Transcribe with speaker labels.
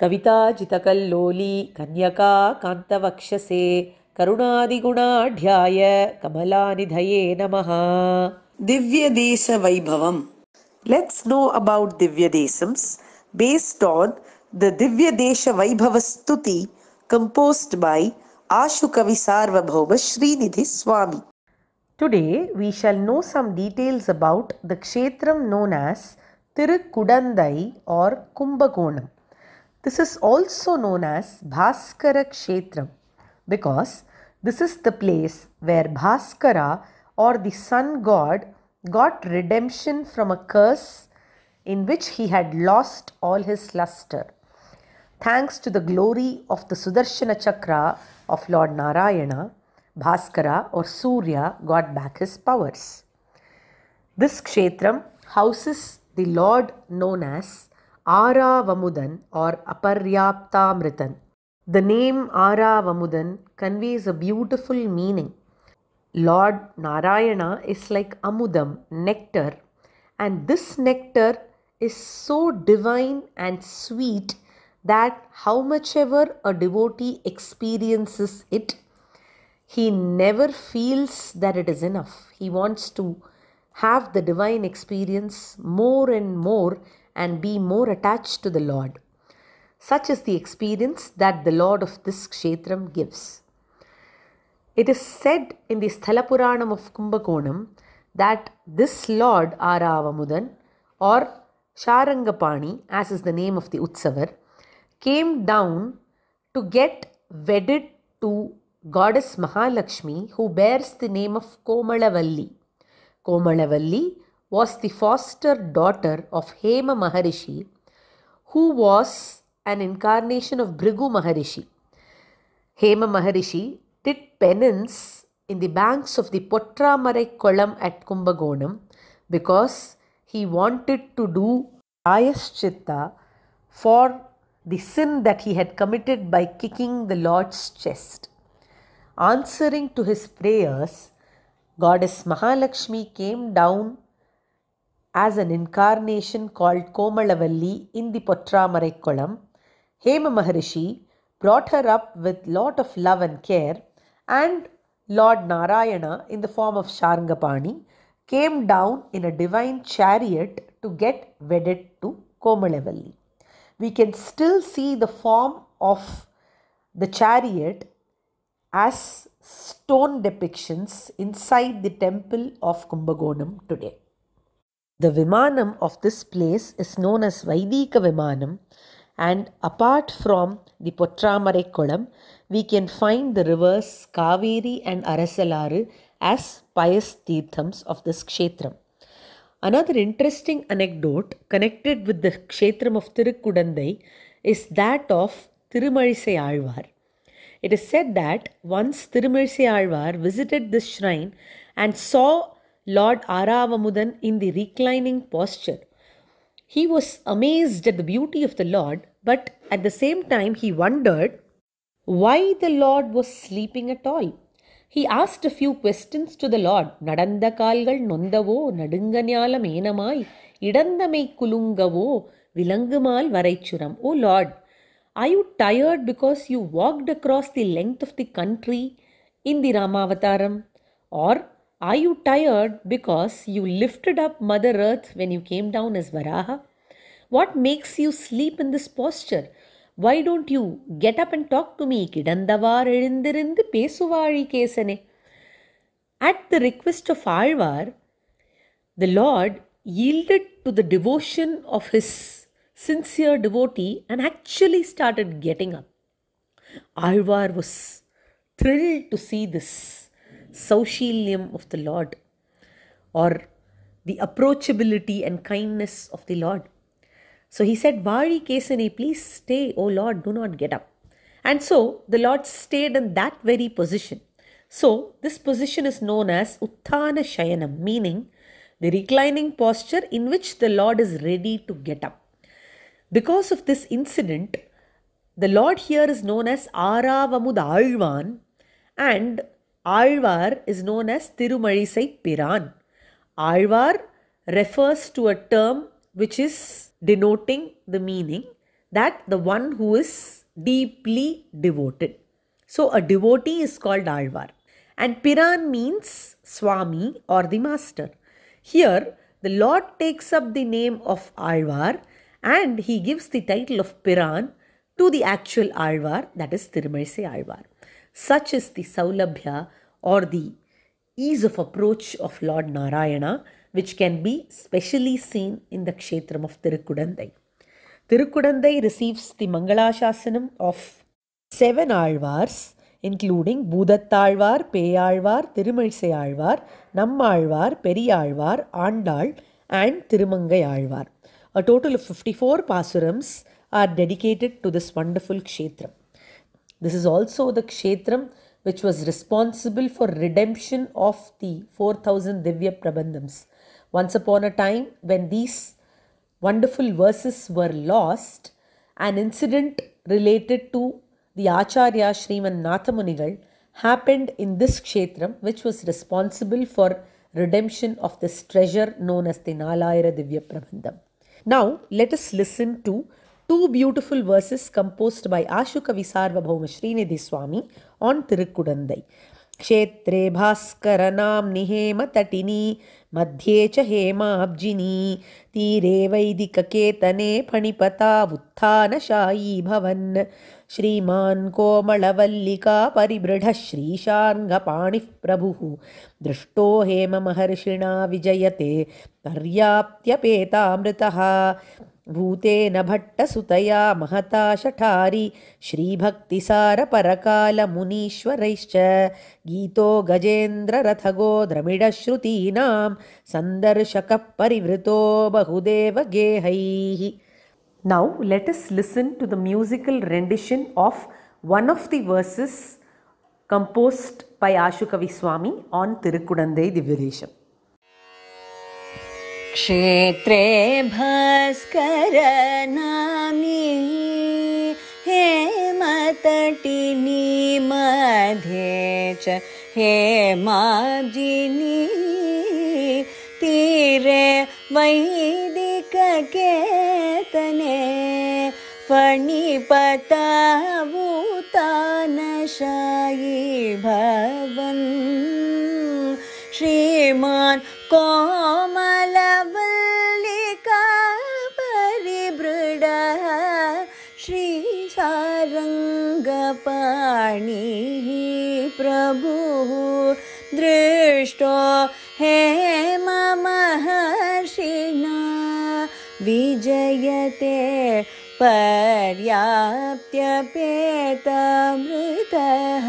Speaker 1: कविताजितकल्लोली कन्यका कान्तवक्षसे करुणादिगुणाढ्याय कमलानिधये नमः.
Speaker 2: Divyadesa Vaibhavam. Let's know about Divyadesams based on the Divyadesha Vaibhava Stuti composed by Ashu Kavi Sarvabhauma Srinidhi Swami.
Speaker 1: Today we shall know some details about the kshetram known as Tirukudandai or Kumbakonam. This is also known as Bhaskara Kshetram because this is the place where Bhaskara or the sun god got redemption from a curse in which he had lost all his luster. Thanks to the glory of the Sudarshana Chakra of Lord Narayana, Bhaskara or Surya got back his powers. This kshetram houses the Lord known as Aravamudan or Aparyaptamritan. The name Aravamudan conveys a beautiful meaning. Lord Narayana is like Amudam, nectar, and this nectar is so divine and sweet that how much ever a devotee experiences it, he never feels that it is enough. He wants to have the divine experience more and more and be more attached to the Lord. Such is the experience that the Lord of this kshetram gives. It is said in the Sthala Puranam of Kumbakonam that this Lord Aravamudan or Sharangapani, as is the name of the Utsavar, came down to get wedded to goddess Mahalakshmi, who bears the name of Komalavalli. Komalavalli was the foster daughter of Hema Maharishi, who was an incarnation of Bhrigu Maharishi. Hema Maharishi did penance in the banks of the Potramarai Kolam at Kumbakonam because he wanted to do Prayaschitta for the sin that he had committed by kicking the Lord's chest. Answering to his prayers, goddess Mahalakshmi came down as an incarnation called Komalavalli in the Potramarai Kolam. Hema Maharishi brought her up with lot of love and care, and Lord Narayana in the form of Sharangapani came down in a divine chariot to get wedded to Komalavalli. We can still see the form of the chariot as stone depictions inside the temple of Kumbakonam today. The Vimanam of this place is known as Vaidika Vimanam, and apart from the Potramarai Kolam, we can find the rivers Kaveri and Arasalaru as pious tirthams of this kshetram. Another interesting anecdote connected with the kshetram of Tirukudandai is that of Tirumalizai Alvar. It is said that once Tirumalizai Alvar visited this shrine and saw Lord Aravamudan in the reclining posture. He was amazed at the beauty of the Lord, but at the same time he wondered why the Lord was sleeping at all. He asked a few questions to the Lord. Nadanda kalgal nondavo nadunganyalam enamai idandamai kulungavo vilangumal varaichuram. O Lord, are you tired because you walked across the length of the country in the Ramavataram? Or are you tired because you lifted up Mother Earth when you came down as Varaha? What makes you sleep in this posture? Why don't you get up and talk to me? Kidandavar elindirindu pesuvali kesane. At the request of Alvar, the Lord yielded to the devotion of his sincere devotee and actually started getting up. Alvar was thrilled to see this Saushilium of the Lord, or the approachability and kindness of the Lord. So he said, Vali Kesane, please stay, O Lord, do not get up. And so the Lord stayed in that very position. So this position is known as Utthana Shayanam, meaning the reclining posture in which the Lord is ready to get up. Because of this incident, The Lord here is known as Aravamud Alvan, and Alvar is known as Tirumalizai Piran. Alvar refers to a term which is denoting the meaning that the one who is deeply devoted. So a devotee is called Alvar. And Piran means Swami or the master. Here the Lord takes up the name of Alvar and he gives the title of Piran to the actual Alvar, that is Tirumalizai Alvar. Such is the Saulabhya or the ease of approach of Lord Narayana, which can be specially seen in the Kshetram of Tirukudandai. Tirukudandai receives the Mangalashasanam of 7 Alvars, including Boodattalvar, Peyalvar, Tirumalizai Alvar, Nammalvar, Periyalvar, Andal and Tirumangai Alvar. A total of 54 Pasurams are dedicated to this wonderful Kshetram. This is also the Kshetram which was responsible for redemption of the 4000 Divya Prabandhams. Once upon a time, when these wonderful verses were lost, an incident related to the Acharya Sriman Nathamunigal happened in this Kshetram, which was responsible for redemption of this treasure known as the Nalayira Divya Prabandham. Now, let us listen to 2 beautiful verses composed by Ashukavi Sarvabhauma Srinidhi Swami on Tirukudandai. Kshetre bhaskaranam nihema tatini madhye cha hemabjini tire vaidika ketane phanipata utthana shayi bhavan Shriman komalavallika paribridha shrisharanga panif prabhu drishto hema maharshina vijayate taryaptyapeta भूतेन भट्टसुतया महता शठारी श्रीभक्तिसारपरकालमुनीश्वरैश्च गीतो गजेन्द्ररथगो द्रमिडश्रुतीनां सन्दर्शकः परिवृतो बहुदेव गेहैः. Now let us listen to the musical rendition of one of the verses composed by Ashukavi Swami on Tirukudandai Divyadesham.
Speaker 3: क्षेत्रे भास्करनाम्नि हेमतटिनी मध्ये च हेमाब्जिनी तीरे वैदिककेतने फणिपतावूतानशायी भवन् श्रीमान् कोमलवल्लिका परिबृढः श्रीशारङ्गपाणिः प्रभुः दृष्टो हेममहर्षिणा विजयते पर्याप्त्यपेतमृतः.